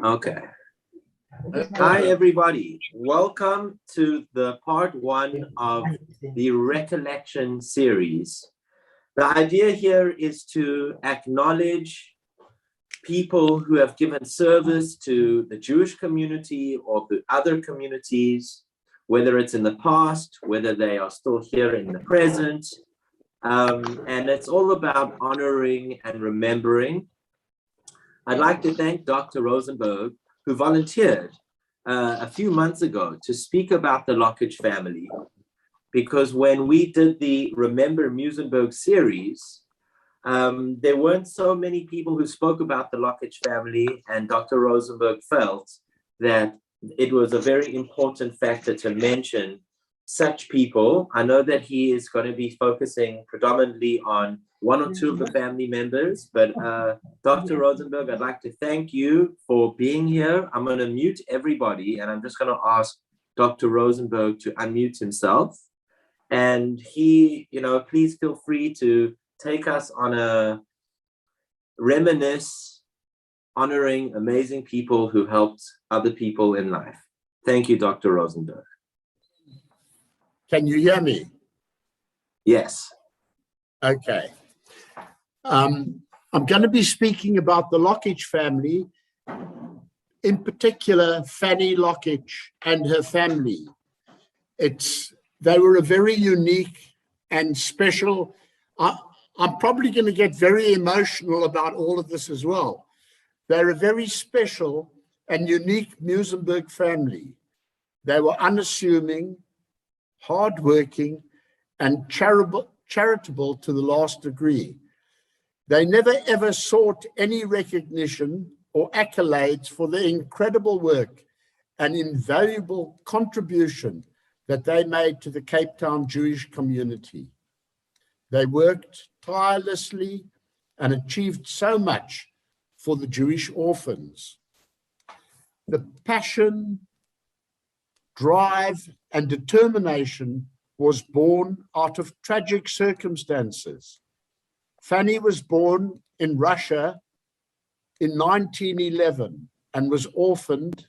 Okay. Hi, everybody. Welcome to the part one of the Recollection series. The idea here is to acknowledge people who have given service to the Jewish community or to other communities, whether it's in the past, whether they are still here in the present. And it's all about honoring and remembering. I'd like to thank Dr. Rosenberg, who volunteered a few months ago to speak about the Lockitch family, because when we did the Remember Musenberg series, there weren't so many people who spoke about the Lockitch family, and Dr. Rosenberg felt that it was a very important factor to mention such people. I know that he is going to be focusing predominantly on one or two of the family members, but Dr. Rosenberg, I'd like to thank you for being here. I'm going to mute everybody, and I'm just going to ask Dr. Rosenberg to unmute himself. And he, please feel free to take us on a reminisce, honoring amazing people who helped other people in life. Thank you, Dr. Rosenberg. Can you hear me? Yes. Okay. I'm going to be speaking about the Lockitch family, in particular, Fanny Lockage and her family. They were a very unique and special. I'm probably going to get very emotional about all of this as well. They're a very special and unique Musenberg family. They were unassuming, hardworking, and charitable to the last degree. They never ever sought any recognition or accolades for their incredible work and invaluable contribution that they made to the Cape Town Jewish community. They worked tirelessly and achieved so much for the Jewish orphans. The passion, drive, and determination was born out of tragic circumstances. Fanny was born in Russia in 1911 and was orphaned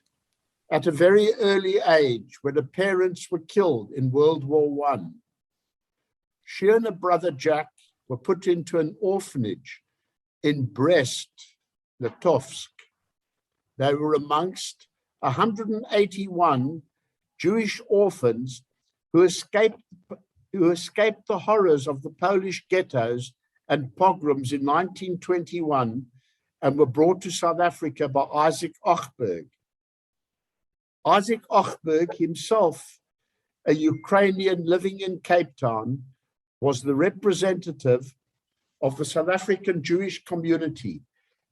at a very early age when her parents were killed in World War I. She and her brother Jack were put into an orphanage in Brest-Litovsk. They were amongst 181 Jewish orphans who escaped the horrors of the Polish ghettos and pogroms in 1921 and were brought to South Africa by Isaac Ochberg. Isaac Ochberg himself, a Ukrainian living in Cape Town, was the representative of the South African Jewish community,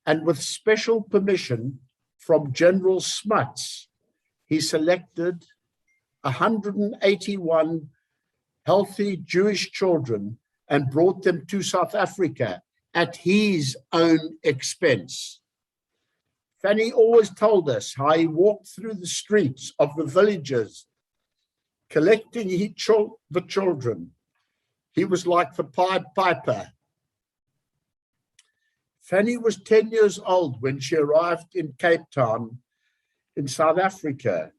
and with special permission from General Smuts, he selected 181 healthy Jewish children and brought them to South Africa at his own expense. Fanny always told us how he walked through the streets of the villages, collecting the children. He was like the Pied Piper. Fanny was 10 years old when she arrived in Cape Town in South Africa.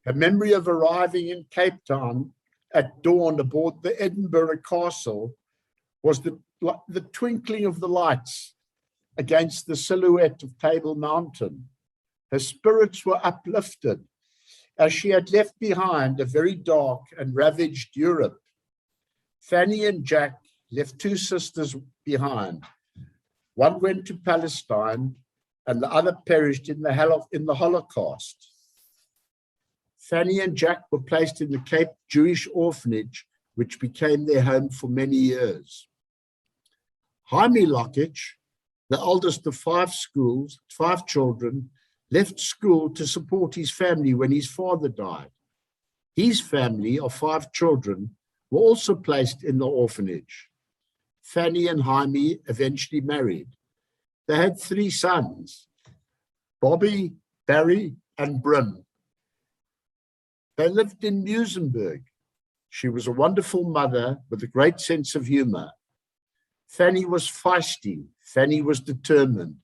Her memory of arriving in Cape Town at dawn aboard the Edinburgh Castle was the twinkling of the lights against the silhouette of Table Mountain. Her spirits were uplifted as she had left behind a very dark and ravaged Europe. Fanny and Jack left two sisters behind. One went to Palestine and the other perished in the Holocaust. Fanny and Jack were placed in the Cape Jewish orphanage, which became their home for many years. Jaime Lockitch, the oldest of five children, left school to support his family when his father died. His family of five children were also placed in the orphanage. Fanny and Jaime eventually married. They had three sons, Bobby, Barry, and Bryn. They lived in Musenberg. She was a wonderful mother with a great sense of humor. Fanny was feisty. Fanny was determined.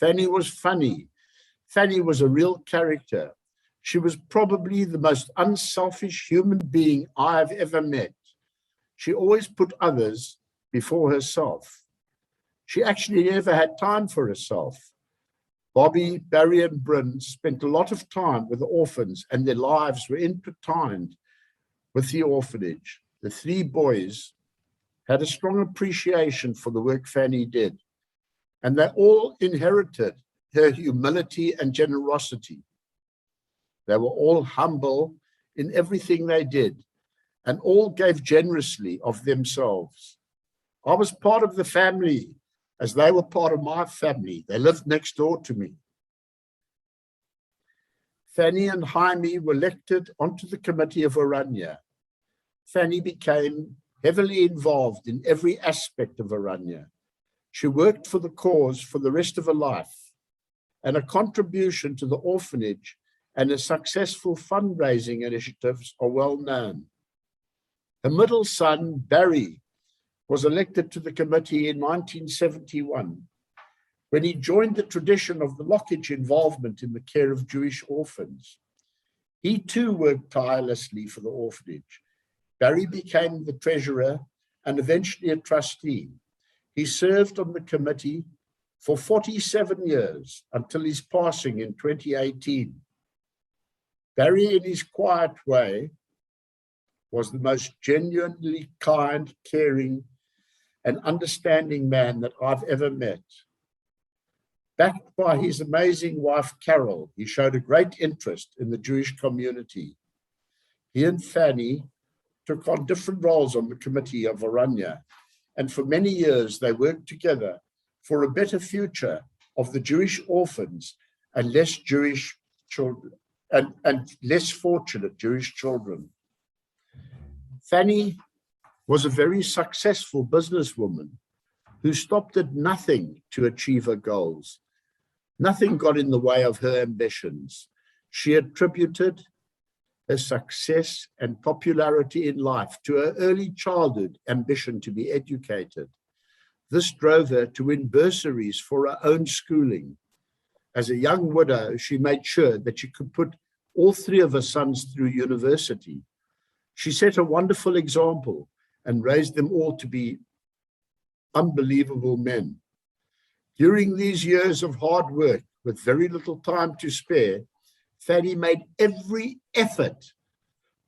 Fanny was funny. Fanny was a real character. She was probably the most unselfish human being I have ever met. She always put others before herself. She actually never had time for herself. Bobby, Barry, and Bryn spent a lot of time with the orphans, and their lives were intertwined with the orphanage. The three boys had a strong appreciation for the work Fanny did, and they all inherited her humility and generosity. They were all humble in everything they did, and all gave generously of themselves. I was part of the family as they were part of my family. They lived next door to me. Fanny and Jaime were elected onto the committee of Oranje. Fanny became heavily involved in every aspect of Oranje. She worked for the cause for the rest of her life, and her contribution to the orphanage and her successful fundraising initiatives are well known. Her middle son, Barry, was elected to the committee in 1971 when he joined the tradition of the Lockitch involvement in the care of Jewish orphans. He too worked tirelessly for the orphanage. Barry became the treasurer and eventually a trustee. He served on the committee for 47 years until his passing in 2018. Barry, in his quiet way, was the most genuinely kind, caring, and understanding man that I've ever met. Backed by his amazing wife, Carol, he showed a great interest in the Jewish community. He and Fanny took on different roles on the committee of Oranje, and for many years they worked together for a better future of the Jewish orphans and less Jewish children and less fortunate Jewish children. Fanny was a very successful businesswoman who stopped at nothing to achieve her goals. Nothing got in the way of her ambitions. She attributed her success and popularity in life to her early childhood ambition to be educated. This drove her to win bursaries for her own schooling. As a young widow, she made sure that she could put all three of her sons through university. She set a wonderful example and raised them all to be unbelievable men. During these years of hard work, with very little time to spare, Fanny made every effort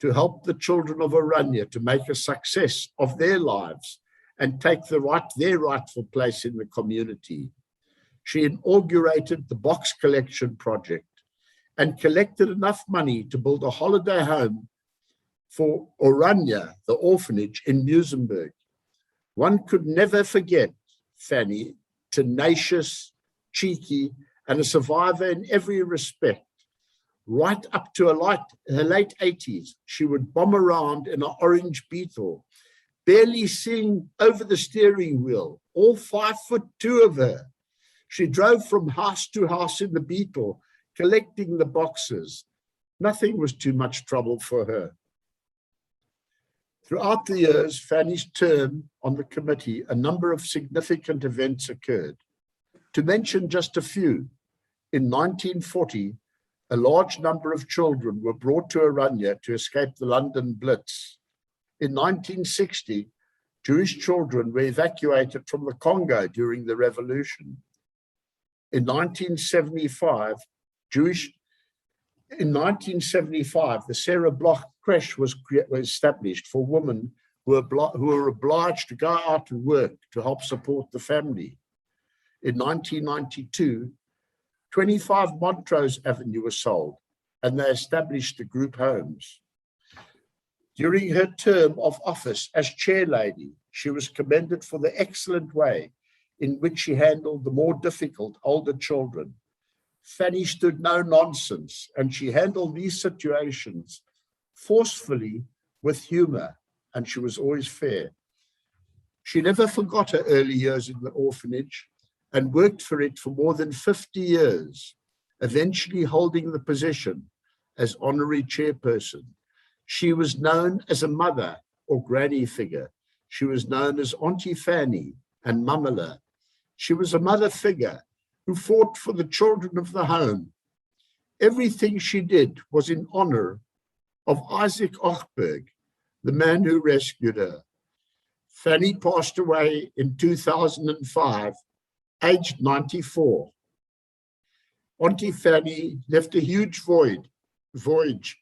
to help the children of Oranje to make a success of their lives and take their rightful place in the community. She inaugurated the box collection project and collected enough money to build a holiday home for Oranje, the orphanage in Rosenberg. One could never forget Fanny, tenacious, cheeky, and a survivor in every respect. Right up to her late 80s, she would bomb around in an orange Beetle, barely seeing over the steering wheel, all 5'2" of her. She drove from house to house in the Beetle, collecting the boxes. Nothing was too much trouble for her. Throughout the years, Fanny's term on the committee, a number of significant events occurred. To mention just a few, in 1940, a large number of children were brought to Oranje to escape the London Blitz. In 1960, Jewish children were evacuated from the Congo during the revolution. In 1975, the Sarah Bloch creche was established for women who were obliged to go out and work to help support the family. In 1992, 25 Montrose Avenue was sold, and they established the group homes. During her term of office as chairlady, she was commended for the excellent way in which she handled the more difficult older children. Fanny stood no nonsense, and she handled these situations forcefully with humor, and she was always fair. She never forgot her early years in the orphanage and worked for it for more than 50 years, eventually holding the position as honorary chairperson. She was known as a mother or granny figure. She was known as Auntie Fanny and Mamela. She was a mother figure who fought for the children of the home. Everything she did was in honor of Isaac Ochberg, the man who rescued her. Fanny passed away in 2005, aged 94. Auntie Fanny left a huge void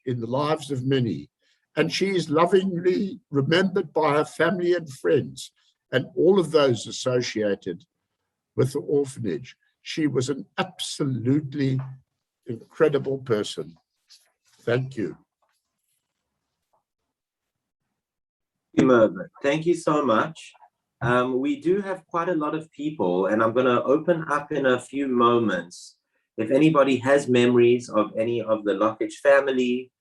in the lives of many, and she is lovingly remembered by her family and friends and all of those associated with the orphanage. She was an absolutely incredible person. Thank you. Mervyn, thank you so much. We do have quite a lot of people, and I'm going to open up in a few moments. If anybody has memories of any of the Lockitch family,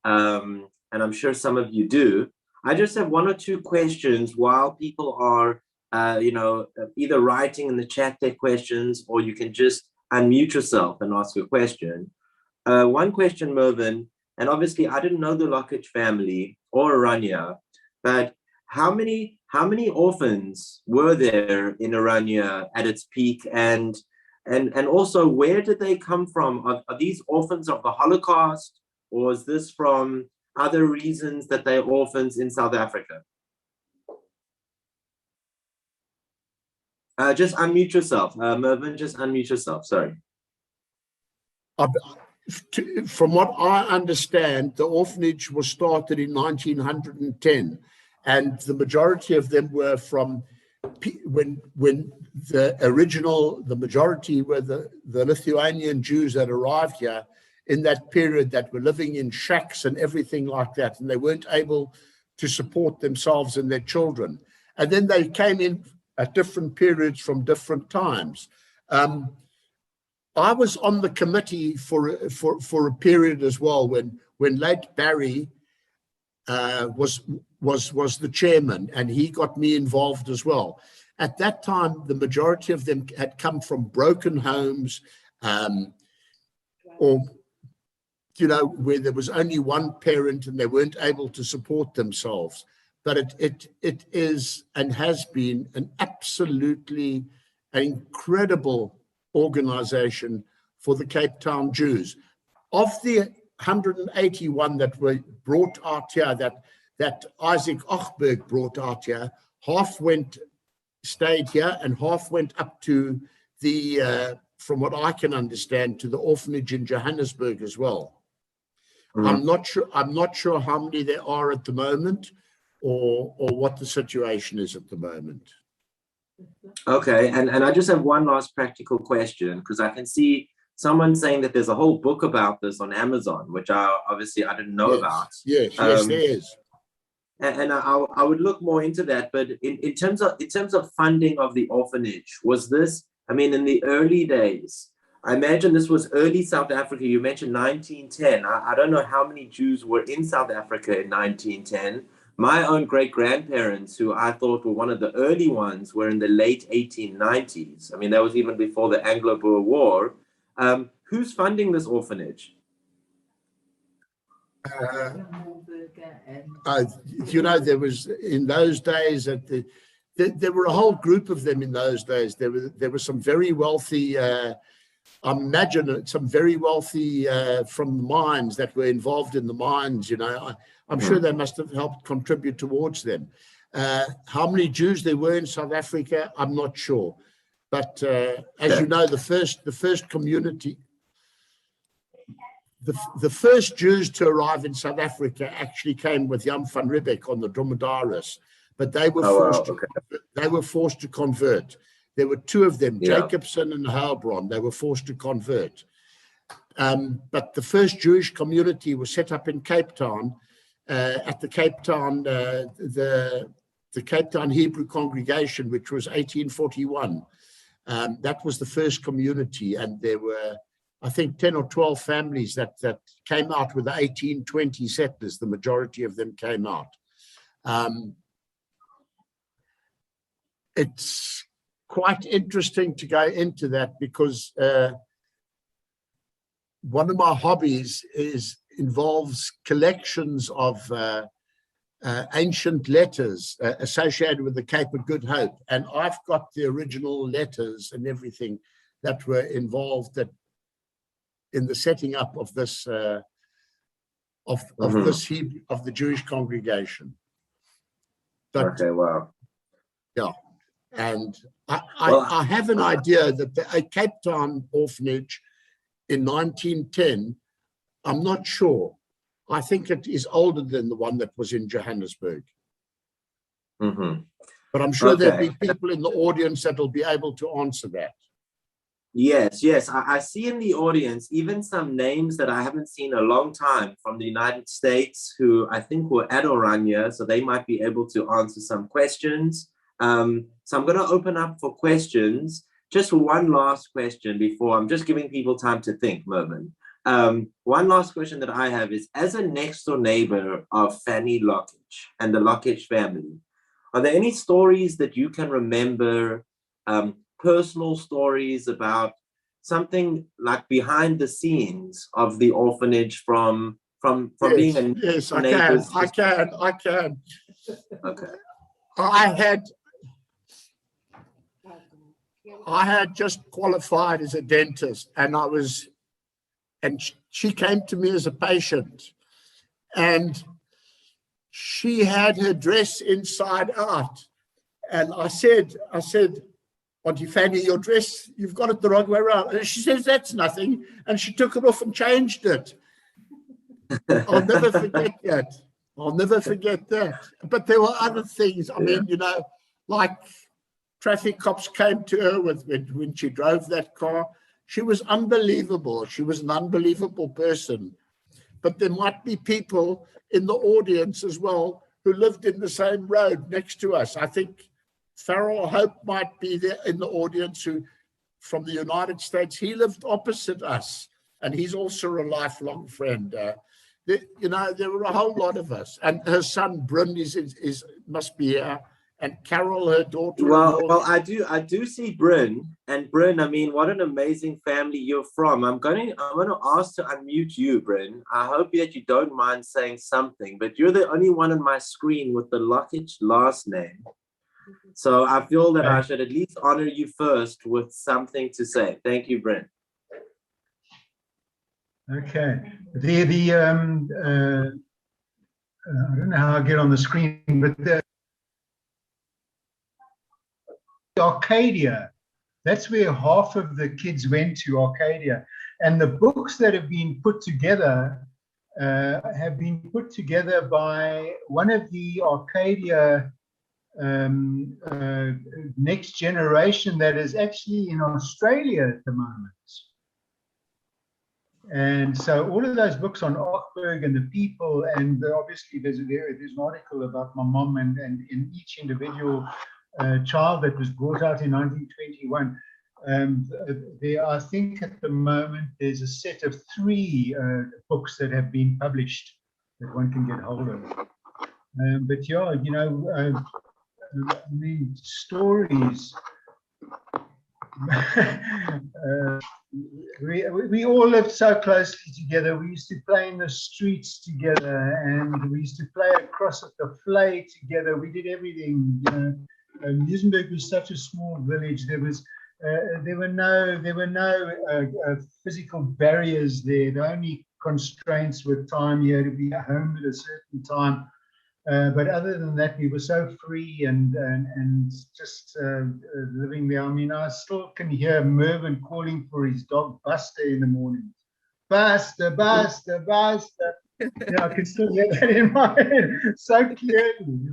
and I'm sure some of you do, I just have one or two questions while people are, either writing in the chat their questions, or you can just unmute yourself and ask a question. One question, Mervyn, and obviously I didn't know the Lockitch family or Aranya, but how many orphans were there in Aranya at its peak, and also where did they come from? Are these orphans of the Holocaust, or is this from other reasons that they're orphans in South Africa? Just unmute yourself, Mervyn. Just unmute yourself. Sorry. From what I understand, the orphanage was started in 1910, and the majority of them were from when the majority were the Lithuanian Jews that arrived here in that period, that were living in shacks and everything like that, and they weren't able to support themselves and their children. And then they came in at different periods from different times. I was on the committee for a period as well when late Barry was the chairman, and he got me involved as well. At that time, the majority of them had come from broken homes, or where there was only one parent and they weren't able to support themselves. But it is and has been an absolutely incredible organization for the Cape Town Jews. Of the 181 that were brought out here, that Isaac Ochberg brought out here, half stayed here and half went up to the, from what I can understand, to the orphanage in Johannesburg as well. Mm-hmm. I'm not sure how many there are at the moment, or what the situation is at the moment. Okay, and I just have one last practical question, because I can see someone saying that there's a whole book about this on Amazon, which I didn't know about. Yes, there is. And I would look more into that. But in terms of funding of the orphanage, was this, I mean, in the early days, I imagine this was early South Africa. You mentioned 1910. I don't know how many Jews were in South Africa in 1910. My own great-grandparents, who I thought were one of the early ones, were in the late 1890s. I mean, that was even before the Anglo-Boer War. Who's funding this orphanage? There was, in those days, there were a whole group of them in those days. There were some very wealthy, I imagine some very wealthy from the mines that were involved in the mines. I'm sure they must have helped contribute towards them. How many Jews there were in South Africa, I'm not sure. But as you know, the first community, the first Jews to arrive in South Africa actually came with Jan van Riebeck on the Dromedaris, but they were forced to convert. There were two of them, Jacobson and Heilbronn. They were forced to convert. But the first Jewish community was set up in Cape Town, at the Cape Town, the Cape Town Hebrew congregation, which was 1841. That was the first community, and there were, I think, 10 or 12 families that came out with the 1820 settlers. The majority of them came out. It's quite interesting to go into that, because one of my hobbies involves collections of ancient letters associated with the Cape of Good Hope, and I've got the original letters and everything that were involved in the setting up of this of the Jewish congregation. But, okay, wow. yeah, and Well, I have an idea that a Cape Town orphanage in 1910, I'm not sure. I think it is older than the one that was in Johannesburg. But I'm sure there'll be people in the audience that will be able to answer that. Yes, I see in the audience even some names that I haven't seen a long time from the United States who I think were at Oranje, so they might be able to answer some questions. So I'm going to open up for questions. Just one last question before I'm just giving people time to think, Mervyn. One last question that I have is, as a next door neighbor of Fanny Lockage and the Lockitch family, are there any stories that you can remember, personal stories about something like behind the scenes of the orphanage from Yes, being a yes, I neighbor's? can. Okay. I had just qualified as a dentist, and she came to me as a patient, and she had her dress inside out, and I said, Auntie Fanny, your dress, you've got it the wrong way around. And she says, that's nothing, and she took it off and changed it. I'll never forget that. But there were other things. I mean, like traffic cops came to her when she drove that car. She was unbelievable. She was an unbelievable person. But there might be people in the audience as well who lived in the same road next to us. I think Farrell Hope might be there in the audience, who from the United States. He lived opposite us, and he's also a lifelong friend. There were a whole lot of us, and her son Bryn must be here, and Carol, her daughter. Well, I do see Bryn, and Bryn, I mean, what an amazing family you're from. I'm going to ask to unmute you, Bryn. I hope that you don't mind saying something, but you're the only one on my screen with the Lockitch last name. So I feel that I should at least honor you first with something to say. Thank you, Bryn. Okay. I don't know how I get on the screen, but the Arcadia, that's where half of the kids went to, Arcadia. And the books that have been put together by one of the Arcadia next generation that is actually in Australia at the moment. And so all of those books on Archberg and the people, and obviously there's an article about my mom and in each individual child that was brought out in 1921. I think at the moment there's a set of 3 books that have been published that one can get hold of. But yeah, I mean, stories. We all lived so closely together. We used to play in the streets together, and we used to play across at the Flay together. We did everything. Rosenberg was such a small village. There were no physical barriers there. The only constraints were time. You had to be home at a certain time. But other than that, we were so free and just living there. I mean, I still can hear Mervyn calling for his dog Buster in the morning. Buster, Buster, Buster. I can still hear that in my head so clearly.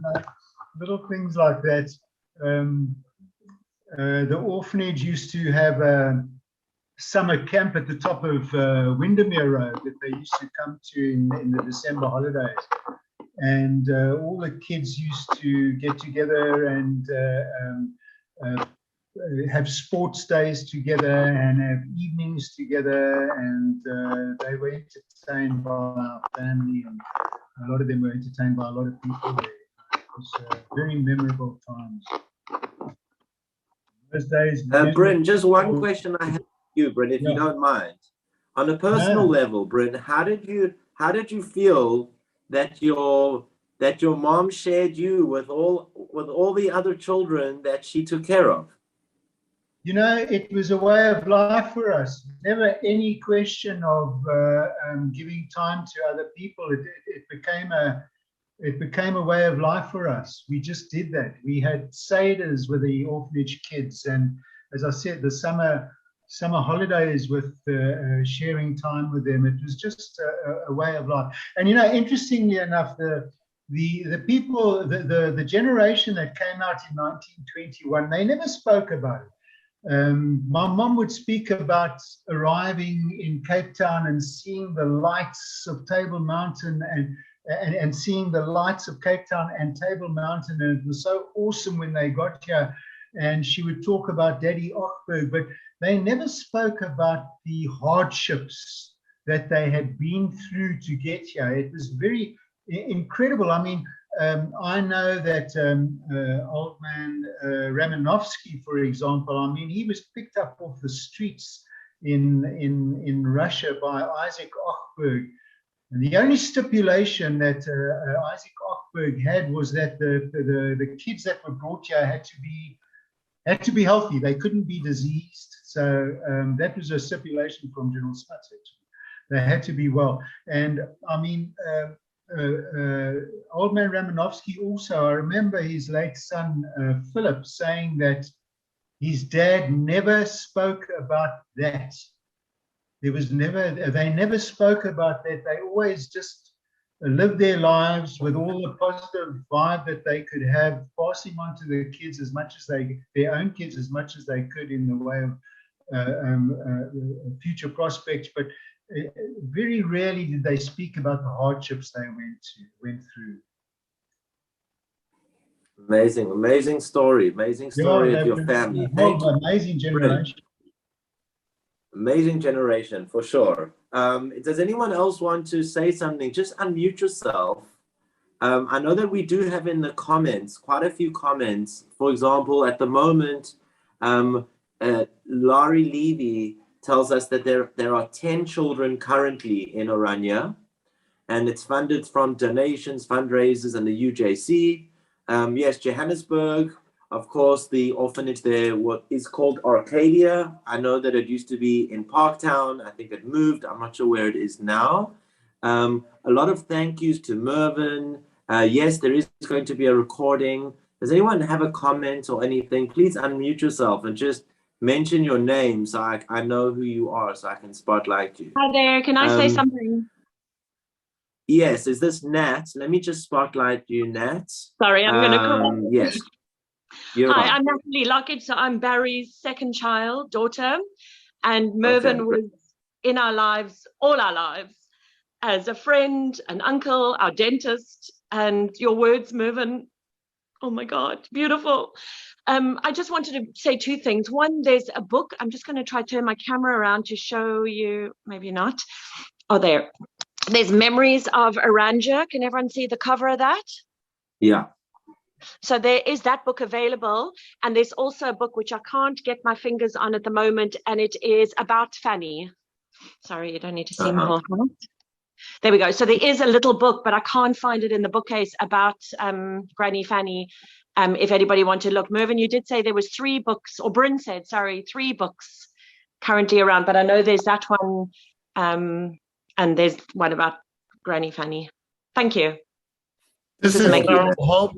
Little things like that. The orphanage used to have a summer camp at the top of Windermere Road that they used to come to in the December holidays. And all the kids used to get together and have sports days together and have evenings together, and they were entertained by our family, and a lot of them were entertained by a lot of people there. It was very memorable times. Those days. Bryn, just one question I have for you, Bryn, if you don't mind. On a personal level, Bryn, how did you feel that your mom shared you with all the other children that she took care of? You know, it was a way of life for us. Never any question of giving time to other people. It became a way of life for us. We just did that. We had seders with the orphanage kids, and as I said, the summer holidays with sharing time with them. It was just a way of life. And you know, interestingly enough, the people, the generation that came out in 1921, they never spoke about it. My mom would speak about arriving in Cape Town and seeing the lights of Table Mountain and seeing the lights of Cape Town and Table Mountain, and it was so awesome when they got here. And she would talk about Daddy Ochberg, but they never spoke about the hardships that they had been through to get here. It was very incredible. I mean, I know that old man Ramanovsky, for example, I mean, he was picked up off the streets in Russia by Isaac Ochberg. And the only stipulation that Isaac Ochberg had was that the kids that were brought here had to be healthy. They couldn't be diseased. So that was a stipulation from General Smuts, actually. They had to be well. And I mean, old man Ramanovsky also, I remember his late son, Philip, saying that his dad never spoke about that. They never spoke about that. They always just lived their lives with all the positive vibe that they could have, passing on to their kids as much as their own kids as much as they could in the way of future prospects. But very rarely did they speak about the hardships they went through. Amazing story of your family. Thank you. Amazing generation. Amazing generation, for sure. Does anyone else want to say something? Just unmute yourself. I know that we do have in the comments quite a few comments. For example, at the moment, Laurie Levy tells us that there are 10 children currently in Oranje, and it's funded from donations, fundraisers, and the UJC. Yes, Johannesburg, of course, the orphanage there is called Arcadia. I know that it used to be in Parktown. I think it moved. I'm not sure where it is now. A lot of thank yous to Mervyn. Yes, there is going to be a recording. Does anyone have a comment or anything? Please unmute yourself and just mention your name so I know who you are, so I can spotlight you. Hi there, can I say something? Yes, is this Nat? Let me just spotlight you, Nat. Sorry, I'm going to call. Yes. Hi, I'm Fanny Lockage, so I'm Barry's second child, daughter, and Mervyn was in our lives, all our lives, as a friend, an uncle, our dentist, and your words, Mervyn, oh my God, beautiful. I just wanted to say two things. One, there's a book. I'm just going to try to turn my camera around to show you, maybe not. Oh, there. There's Memories of Oranje. Can everyone see the cover of that? Yeah. So there is that book available. And there's also a book which I can't get my fingers on at the moment. And it is about Fanny. Sorry, you don't need to see my whole hand. There we go. So there is a little book, but I can't find it in the bookcase about Granny Fanny. If anybody wanted to look. Mervyn, you did say there was 3 books, or Bryn said, sorry, 3 books currently around, but I know there's that one, and there's one about Granny Fanny. Thank you. This is Farrell Hope.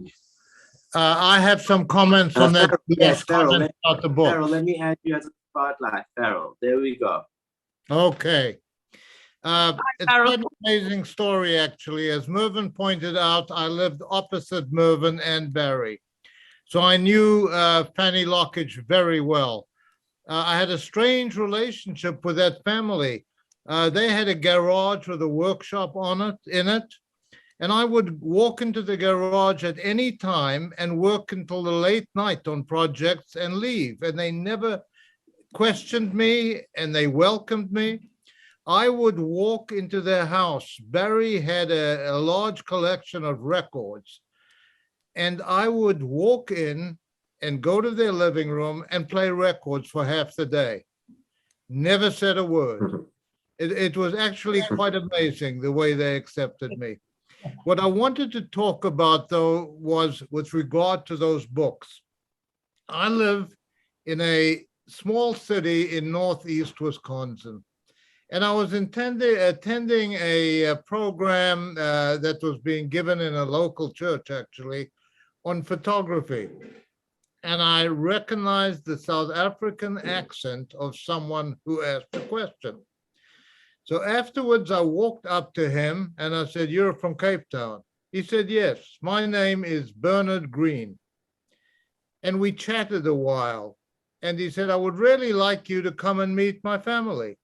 I have some comments on that. Yes, Farrell, about the book. Farrell, let me add you as a spotlight. Farrell, there we go. Okay. It's quite an amazing story, actually. As Mervyn pointed out, I lived opposite Mervyn and Barry. So I knew Fanny Lockage very well. I had a strange relationship with that family. They had a garage with a workshop in it. And I would walk into the garage at any time and work until the late night on projects and leave. And they never questioned me, and they welcomed me. I would walk into their house. Barry had a large collection of records. And I would walk in and go to their living room and play records for half the day. Never said a word. It was actually quite amazing the way they accepted me. What I wanted to talk about, though, was with regard to those books. I live in a small city in northeast Wisconsin. And I was attending a program that was being given in a local church, actually, on photography. And I recognized the South African accent of someone who asked a question. So afterwards, I walked up to him and I said, "You're from Cape Town?" He said, "Yes, my name is Bernard Green." And we chatted a while. And he said, "I would really like you to come and meet my family."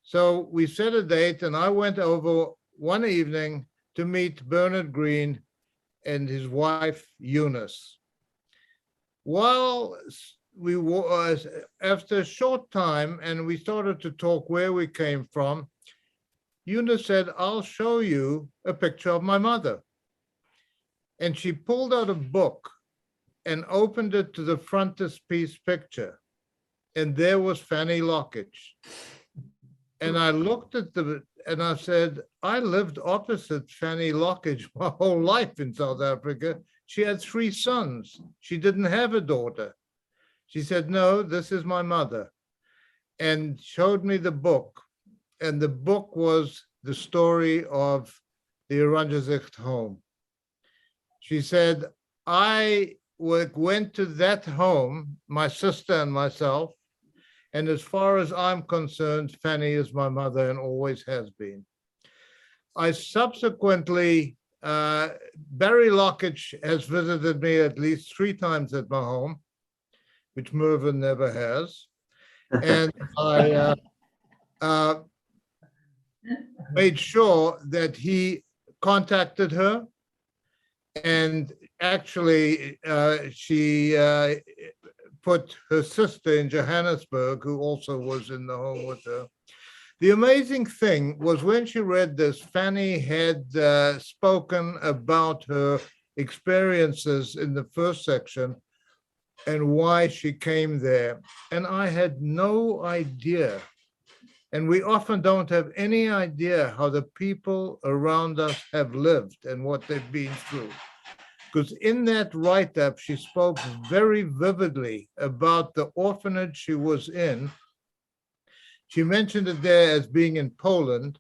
So we set a date and I went over one evening to meet Bernard Green and his wife, Eunice. While we were, after a short time, and we started to talk where we came from, Eunice said, "I'll show you a picture of my mother." And she pulled out a book and opened it to the frontispiece picture. And there was Fanny Lockage. And I looked at and I said, "I lived opposite Fanny Lockage my whole life in South Africa. She had 3 sons. She didn't have a daughter." She said, "No, this is my mother," and showed me the book. And the book was the story of the Oranjezicht home. She said, "I went to that home, my sister and myself, and as far as I'm concerned, Fanny is my mother and always has been." I subsequently, Barry Lockitch has visited me at least 3 times at my home, which Mervyn never has. And I made sure that he contacted her. And actually, she put her sister in Johannesburg, who also was in the home with her. The amazing thing was when she read this, Fanny had spoken about her experiences in the first section and why she came there. And I had no idea. And we often don't have any idea how the people around us have lived and what they've been through. Because in that write-up, she spoke very vividly about the orphanage she was in. She mentioned it there as being in Poland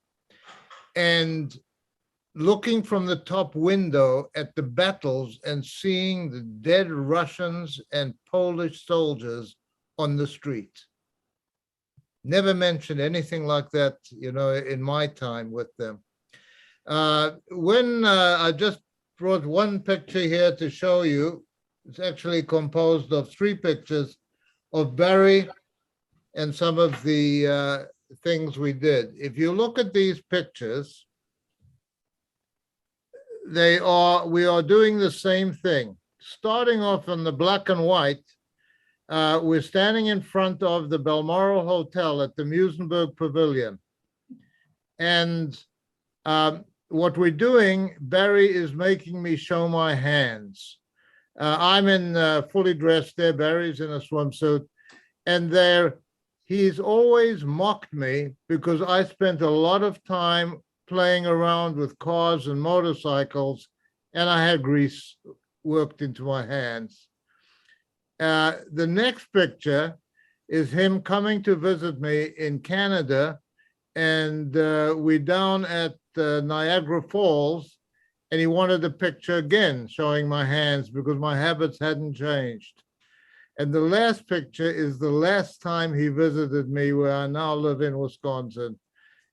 and looking from the top window at the battles and seeing the dead Russians and Polish soldiers on the street. Never mentioned anything like that, in my time with them. When I just brought one picture here to show you, it's actually composed of 3 pictures of Barry and some of the things we did. If you look at these pictures, we are doing the same thing. Starting off on the black and white, we're standing in front of the Balmoral Hotel at the Rosenberg Pavilion. And what we're doing, Barry is making me show my hands. I'm in fully dressed there, Barry's in a swimsuit. And he's always mocked me because I spent a lot of time playing around with cars and motorcycles, and I had grease worked into my hands. The next picture is him coming to visit me in Canada, and we're down at Niagara Falls, and he wanted a picture again showing my hands because my habits hadn't changed. And the last picture is the last time he visited me, where I now live in Wisconsin,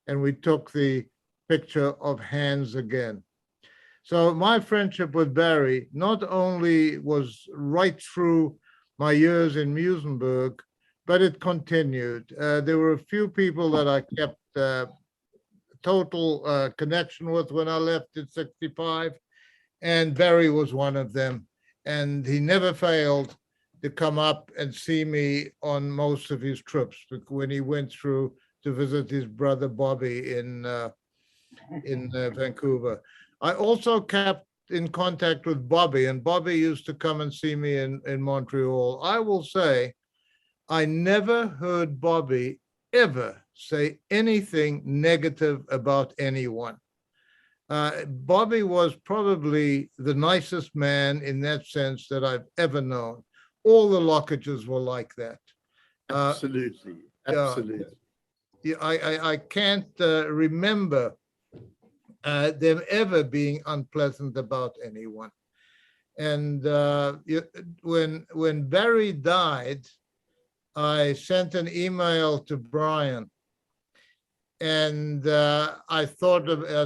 and we took the picture of hands again. So my friendship with Barry not only was right through my years in Musenberg, but it continued. There were a few people that I kept total connection with when I left in '65, and Barry was one of them. And he never failed to come up and see me on most of his trips when he went through to visit his brother Bobby in Vancouver. I also kept in contact with Bobby, and Bobby used to come and see me in Montreal. I will say, I never heard Bobby ever say anything negative about anyone. Bobby was probably the nicest man in that sense that I've ever known. All the Lockages were like that. Absolutely. Absolutely. Yeah, I can't remember them ever being unpleasant about anyone. And when Barry died, I sent an email to Brian, and I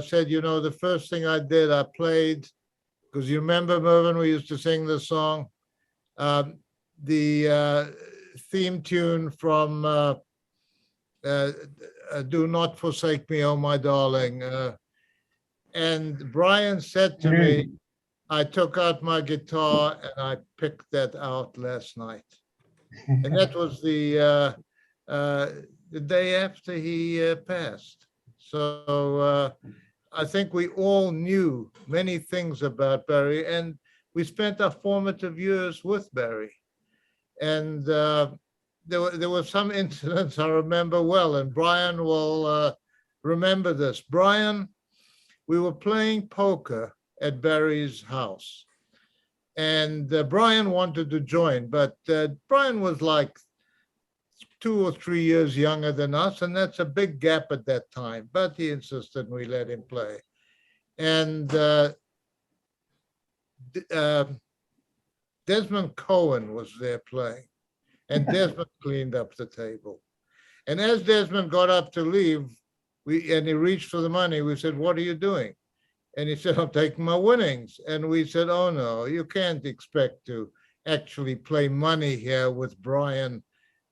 said, you know, the first thing I did, I played, because you remember, Mervyn, we used to sing the song, the theme tune from Do Not Forsake Me, Oh My Darling. And Brian said to me, I took out my guitar and I picked that out last night. And that was the day after he passed. So I think we all knew many things about Barry, and we spent our formative years with Barry. And there were some incidents I remember well, and Brian will remember this. Brian, we were playing poker at Barry's house, and Brian wanted to join, but Brian was like 2 or 3 years younger than us, and that's a big gap at that time, but he insisted we let him play. And Desmond Cohen was there playing, and Desmond cleaned up the table. And as Desmond got up to leave, and he reached for the money, we said, what are you doing? And he said, I'm taking my winnings. And we said, oh no, you can't expect to actually play money here with Brian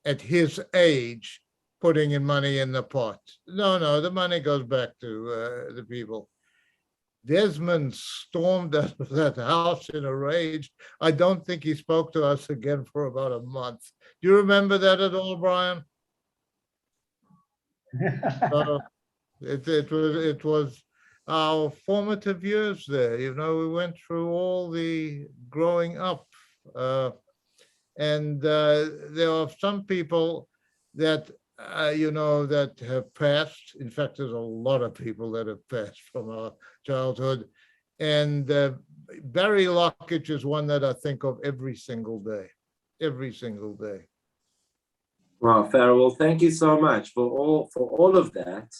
at his age, putting in money in the pot. No, the money goes back to the people. Desmond stormed out of that house in a rage. I don't think he spoke to us again for about a month. Do you remember that at all, Brian? It was our formative years there. You know, we went through all the growing up, and there are some people that you know, that have passed. In fact, there's a lot of people that have passed from our childhood, and Barry Lockitch is one that I think of every single day. Well, Farrell, thank you so much for all of that.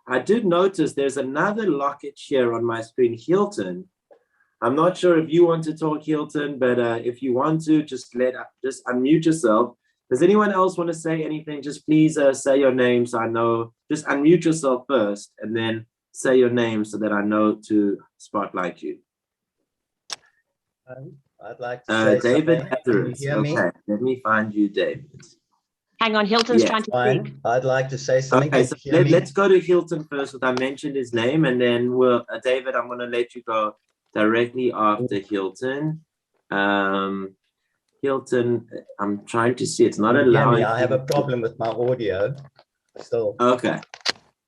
I did notice there's another Lockitch here on my screen, Hilton. I'm not sure if you want to talk, Hilton, but if you want to, just unmute yourself. Does anyone else want to say anything? Just please say your name so I know. Just unmute yourself first and then say your name so that I know to spotlight you. I'd like to say David something. Etheridge. Can you hear Okay, let me find you, David. Hang on, Hilton's Yes. trying to Fine. speak. I'd like to say something. Okay, so let's go to Hilton first, because I mentioned his name, and then we'll, David, I'm going to let you go directly after Hilton. Hilton, I'm trying to see, it's not allowing. I have a problem with my audio still. Okay.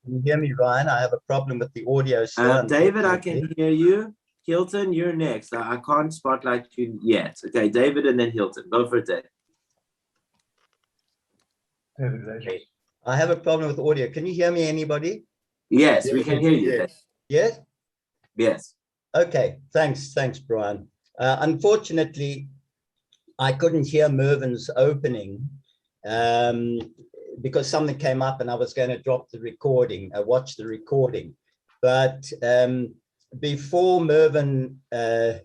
Can you hear me, Ryan? I have a problem with the audio still. David, I can hear you. Hilton, you're next. I can't spotlight you yet. Okay, David and then Hilton. Go for it, Dave. I have a problem with audio. Can you hear me, anybody? Yes, we can hear you. Yes. Yes? Yes. Okay, thanks, Brian. Unfortunately, I couldn't hear Mervyn's opening because something came up and I was going to drop the recording, watch the recording. But before Mervyn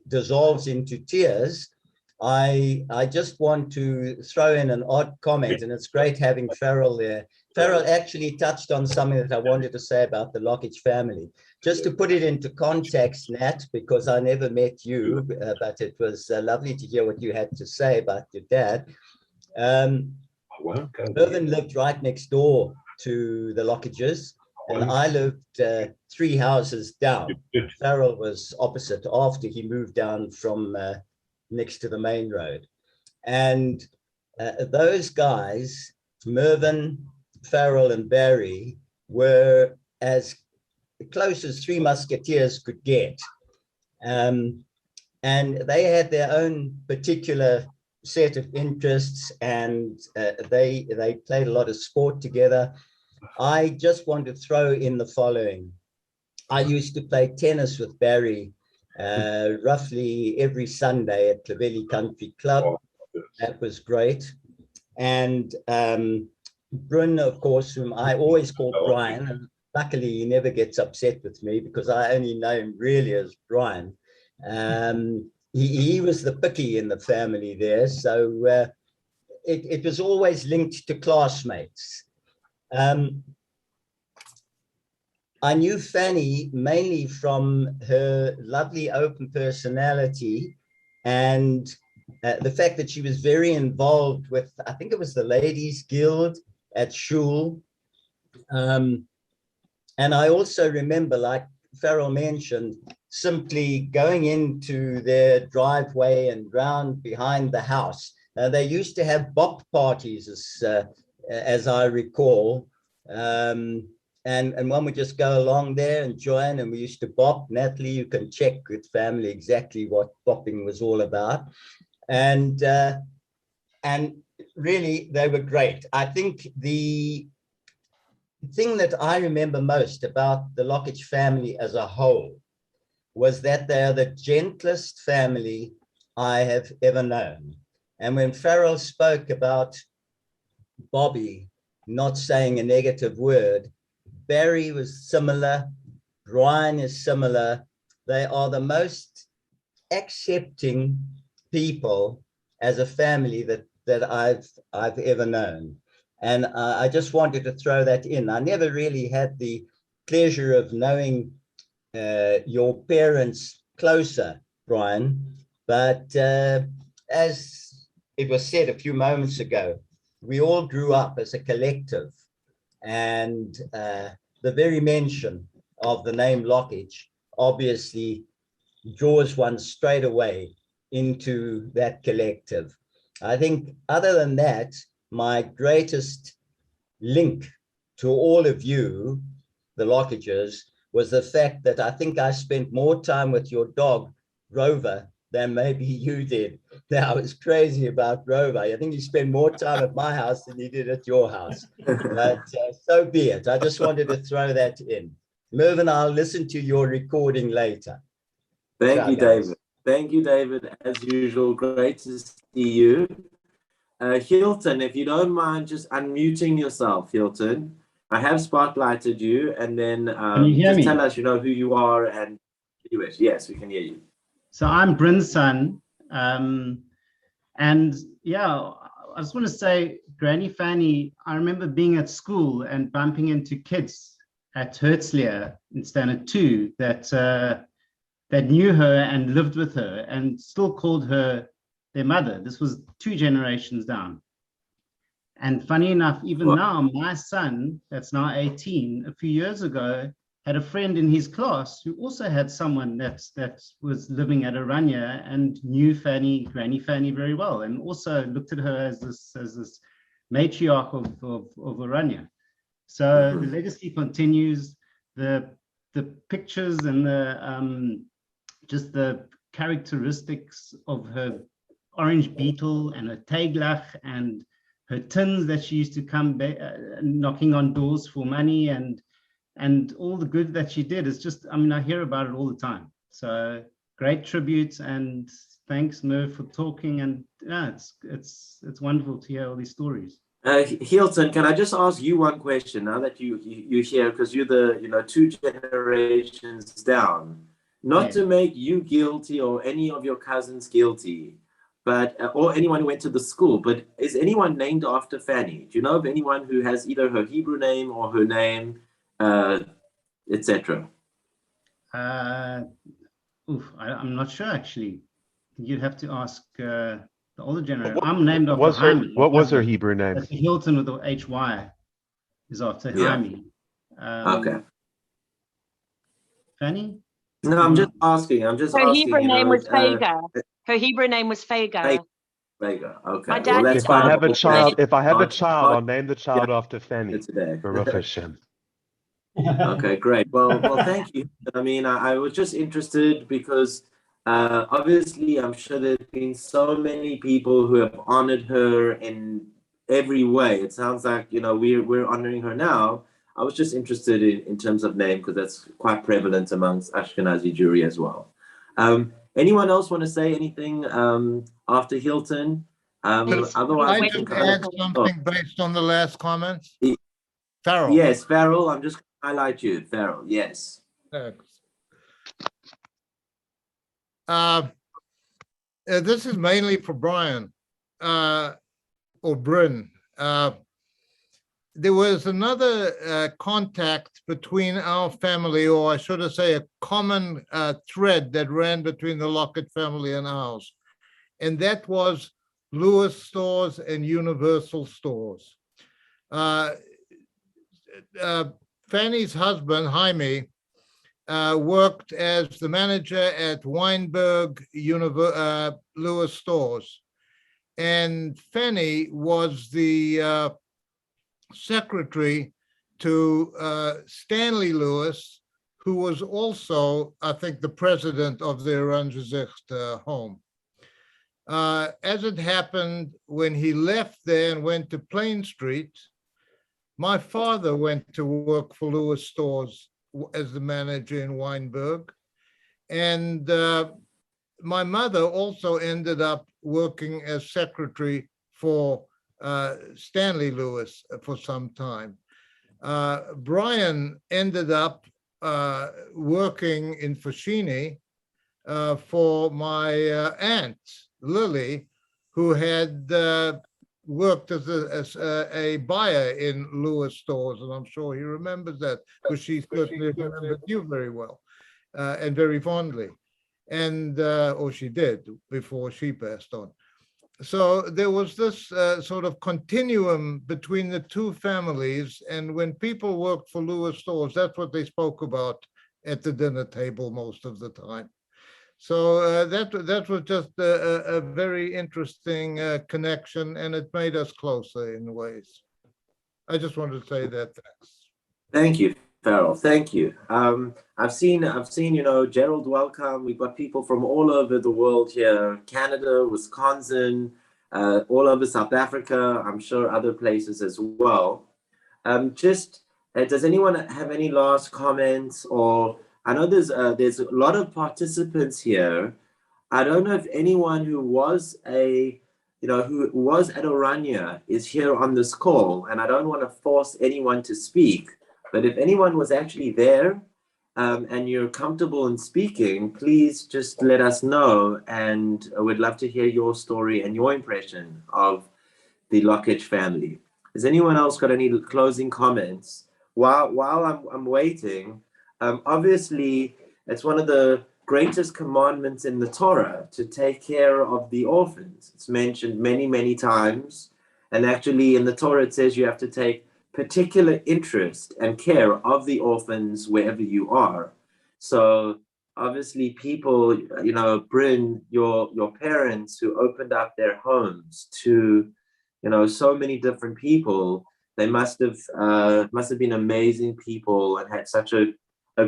dissolves into tears, I just want to throw in an odd comment, and it's great having Farrell there. Farrell actually touched on something that I wanted to say about the Lockitch family. Just to put it into context, Nat, because I never met you, but it was lovely to hear what you had to say about your dad. Mervyn lived right next door to the Lockitches, and I lived 3 houses down. Farrell was opposite after he moved down from next to the main road. And those guys, Mervyn, Farrell and Barry, were as close as 3 musketeers could get. And they had their own particular set of interests, and they played a lot of sport together. I just want to throw in the following. I used to play tennis with Barry roughly every Sunday at Clovelly Country Club. That was great. And Bryn, of course, whom I always call Brian, and luckily he never gets upset with me because I only know him really as Brian. He was the picky in the family there, so it was always linked to classmates. I knew Fanny mainly from her lovely open personality and the fact that she was very involved with, I think it was the Ladies Guild at Shul. And I also remember, like Farrell mentioned, simply going into their driveway and round behind the house. They used to have bop parties, as I recall. And one would just go along there and join, and we used to bop. Natalie, you can check with family exactly what bopping was all about. And really, they were great. I think the thing that I remember most about the Lockitch family as a whole was that they are the gentlest family I have ever known. And when Farrell spoke about Bobby not saying a negative word, Barry was similar, Brian is similar. They are the most accepting people as a family that I've ever known. And I just wanted to throw that in. I never really had the pleasure of knowing your parents closer, Brian, but as it was said a few moments ago, we all grew up as a collective, and the very mention of the name Lockitch obviously draws one straight away into that collective. I think other than that, my greatest link to all of you, the Lockitches, was the fact that I think I spent more time with your dog, Rover, than maybe you did. Now, I was crazy about Rover. I think you spent more time at my house than you did at your house. But so be it. I just wanted to throw that in. Mervyn, I'll listen to your recording later. Thank you, David. Thank you, David. As usual, great to see you. Hilton, if you don't mind just unmuting yourself, Hilton. I have spotlighted you, and then just tell us, who you are and yes, we can hear you. So I'm Bryn's son, and yeah, I just want to say, Granny Fanny, I remember being at school and bumping into kids at Herzliya in Standard 2 that knew her and lived with her and still called her their mother. This was 2 generations down. And funny enough, even now, my son, that's now 18, a few years ago, had a friend in his class who also had someone that was living at Oranje and knew Fanny, Granny Fanny, very well, and also looked at her as this matriarch of Oranje. So the legacy continues. The pictures and the just the characteristics of her orange beetle and her teglach and her tins that she used to come knocking on doors for money and all the good that she did is just, I mean, I hear about it all the time. So great tributes, and thanks, Merv, for talking. And yeah, it's wonderful to hear all these stories. Hilton, can I just ask you one question now that you're here, because you're the 2 generations down, not to make you guilty or any of your cousins guilty, but or anyone who went to the school, but is anyone named after Fanny? Do you know of anyone who has either her Hebrew name or her name, etc.? I'm not sure, actually. You'd have to ask the older generation. I'm named after Jaime. What was her Hebrew name? That's Hilton with the HY is after Jaime. Okay. Fanny? No, I'm just asking. Her Hebrew name was Fager. Her Hebrew name was Fager. Fager. Okay. My dad well, If I have a child, I'll name the child after Fanny. Baruch Hashem. Okay, great. Well, thank you. I mean, I was just interested because obviously I'm sure there's been so many people who have honored her in every way. It sounds like, we're honoring her now. I was just interested in terms of name because that's quite prevalent amongst Ashkenazi Jewry as well. Anyone else want to say anything after Hilton? Otherwise, I we just can kind add of. something based on the last comments? Y- Farrell. Yes, Farrell, I'm just going to highlight you, Farrell, yes. Thanks. This is mainly for Brian or Bryn. There was another contact between our family, or I should say a common thread that ran between the Lockitch family and ours. And that was Lewis stores and Universal stores. Fanny's husband, Jaime, worked as the manager at Weinberg Lewis stores. And Fanny was the secretary to Stanley Lewis, who was also, I think, the president of the Orangezicht home. As it happened, when he left there and went to Plain Street, my father went to work for Lewis stores as the manager in Weinberg. And my mother also ended up working as secretary for Stanley Lewis for some time. Brian ended up working in Fashini for my aunt, Lily, who had worked as a buyer in Lewis stores, and I'm sure he remembers that, because she certainly remembered you very well and very fondly. And, or she did before she passed on. So there was this sort of continuum between the two families, and when people worked for Lewis stores, that's what they spoke about at the dinner table most of the time. So that was just a very interesting connection, and it made us closer in ways. I just wanted to say that. Thanks. Thank you, Farrell. Thank you. I've seen, you know, Gerald, welcome. We've got people from all over the world here, Canada, Wisconsin, all over South Africa, I'm sure other places as well. Does anyone have any last comments? Or I know there's a lot of participants here. I don't know if anyone who was who was at Orania is here on this call, and I don't want to force anyone to speak. But if anyone was actually there and you're comfortable in speaking, please just let us know, and we'd love to hear your story and your impression of the Lockitch family. Has anyone else got any closing comments? While I'm waiting, obviously it's one of the greatest commandments in the Torah to take care of the orphans. It's mentioned many, many times. And actually in the Torah it says you have to take particular interest and care of the orphans wherever you are. So obviously people, you know, Bryn, your parents who opened up their homes to, you know, so many different people, they must have been amazing people and had such a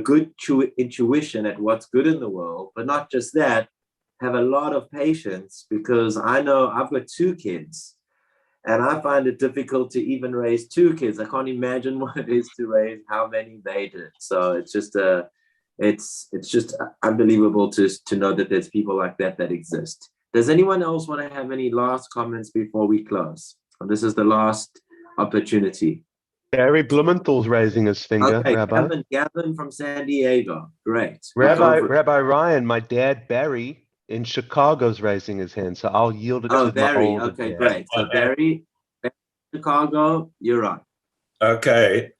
good intuition at what's good in the world. But not just that, have a lot of patience, because I know I've got 2 kids. And I find it difficult to even raise 2 kids. I can't imagine what it is to raise how many they did. So it's just unbelievable to know that there's people like that exist. Does anyone else want to have any last comments before we close? This is the last opportunity. Barry Blumenthal's raising his finger, okay, Rabbi. Gavin from San Diego. Great. Rabbi Ryan, my dad, Barry, in Chicago's raising his hand, so I'll yield it to Barry. my older Okay, dad. great. So Barry, Chicago, you're on. Okay,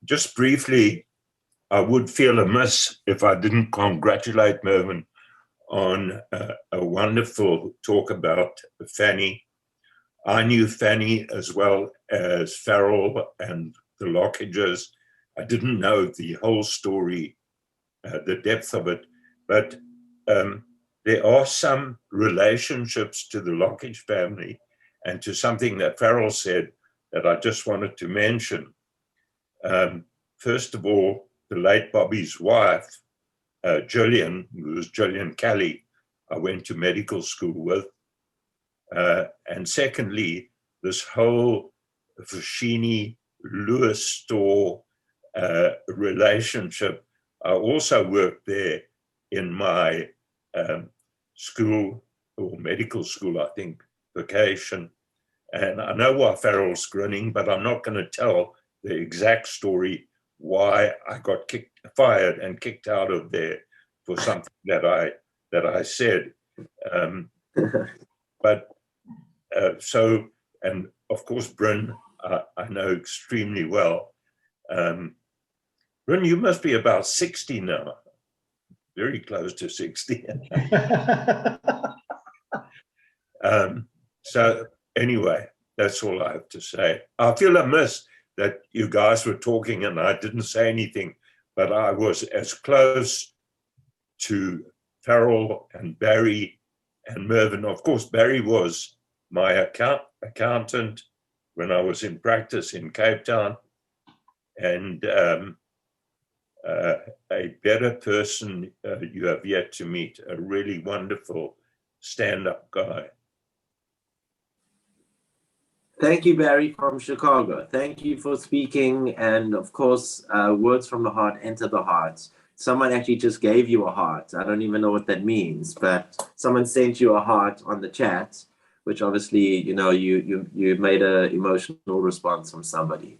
just briefly, I would feel amiss if I didn't congratulate Mervyn on a wonderful talk about Fanny. I knew Fanny as well as Farrell and the Lockages. I didn't know the whole story, the depth of it, but there are some relationships to the Lockage family and to something that Farrell said that I just wanted to mention. First of all, the late Bobby's wife, Gillian, who was Gillian Kelly, I went to medical school with. And secondly, this whole Fashini Lewis store relationship. I also worked there in my school, or medical school, I think, vacation. And I know why Farrell's grinning, but I'm not going to tell the exact story why I got fired and kicked out of there for something that I said. So, and of course, Bryn, I know extremely well. Bryn, you must be about 60 now, very close to 60. So anyway, that's all I have to say. I feel amiss that you guys were talking and I didn't say anything, but I was as close to Farrell and Barry and Mervyn. Of course, Barry was my accountant when I was in practice in Cape Town, and a better person you have yet to meet, a really wonderful stand-up guy. Thank you, Barry from Chicago. Thank you for speaking. And of course, words from the heart enter the heart. Someone actually just gave you a heart. I don't even know what that means, but someone sent you a heart on the chat, which obviously, you know, you made an emotional response from somebody.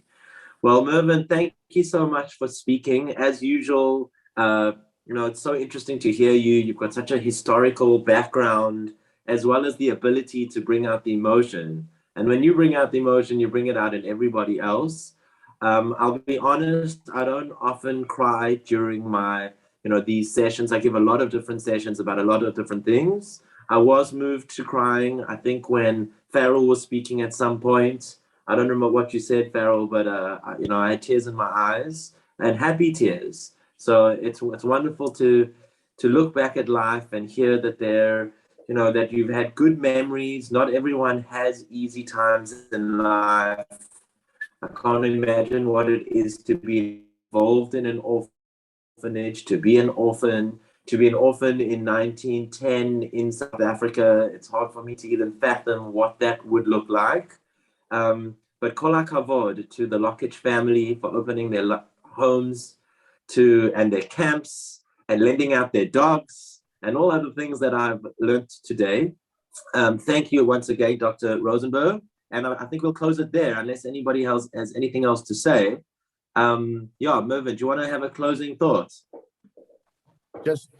Well, Mervyn, thank you so much for speaking. As usual, you know, it's so interesting to hear you. You've got such a historical background, as well as the ability to bring out the emotion. And when you bring out the emotion, you bring it out in everybody else. I'll be honest, I don't often cry during my, you know, these sessions. I give a lot of different sessions about a lot of different things. I was moved to crying, I think, when Farrell was speaking at some point. I don't remember what you said, Farrell, but, you know, I had tears in my eyes and happy tears. So it's wonderful to look back at life and hear that you know, that you've had good memories. Not everyone has easy times in life. I can't imagine what it is to be involved in an orphanage, to be an orphan in 1910 in South Africa. It's hard for me to even fathom what that would look like. But kol hakavod to the Lockitch family for opening their homes and their camps and lending out their dogs and all other things that I've learned today. Thank you once again, Dr. Rosenberg. And I think we'll close it there unless anybody else has anything else to say. Yeah, Mervyn, do you want to have a closing thought? Just,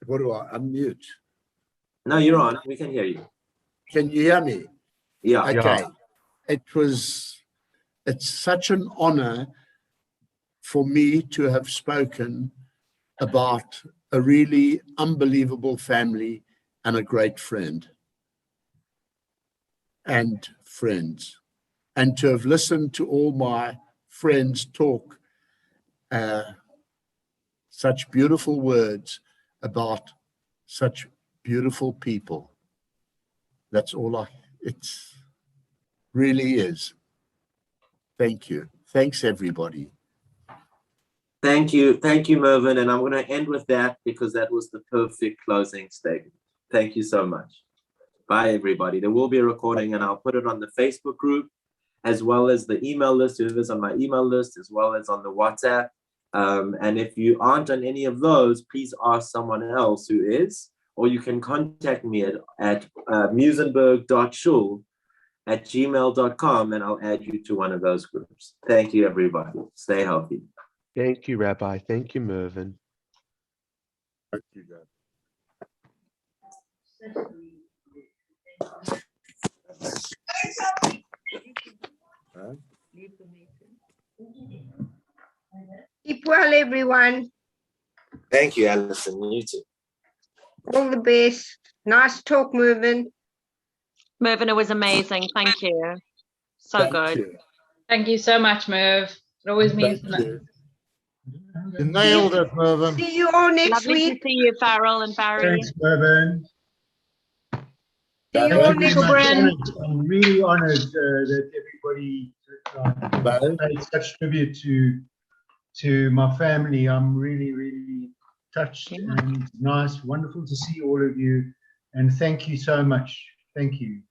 what do I unmute? No, you're on. We can hear you. Can you hear me? Yeah. Okay. It's such an honor for me to have spoken about a really unbelievable family and a great friend and friends, and to have listened to all my friends talk such beautiful words about such beautiful people. That's all it really is. Thank you. Thanks, everybody. Thank you, Mervyn. And I'm going to end with that because that was the perfect closing statement. Thank you so much. Bye, everybody. There will be a recording and I'll put it on the Facebook group, as well as the email list, whoever's on my email list, as well as on the WhatsApp. And if you aren't on any of those, please ask someone else who is, or you can contact me at musenberg.schul@gmail.com and I'll add you to one of those groups. Thank you, everybody. Stay healthy. Thank you, Rabbi. Thank you, Mervyn. Thank you, God. Keep well, everyone. Thank you, Alison. You too. All the best. Nice talk, Mervyn. Mervyn, it was amazing. Thank you. So Thank good. you. Thank you so much, Merv. It always means Thank you. You nailed it, Mervyn. See you all next Lovely week. to see you, Farrell and Barry. Thanks, Mervyn. See you Thank all you next very much. week. I'm really honored that everybody paid such tribute to my family. I'm really, really touched and nice. Wonderful to see all of you. And thank you so much. Thank you.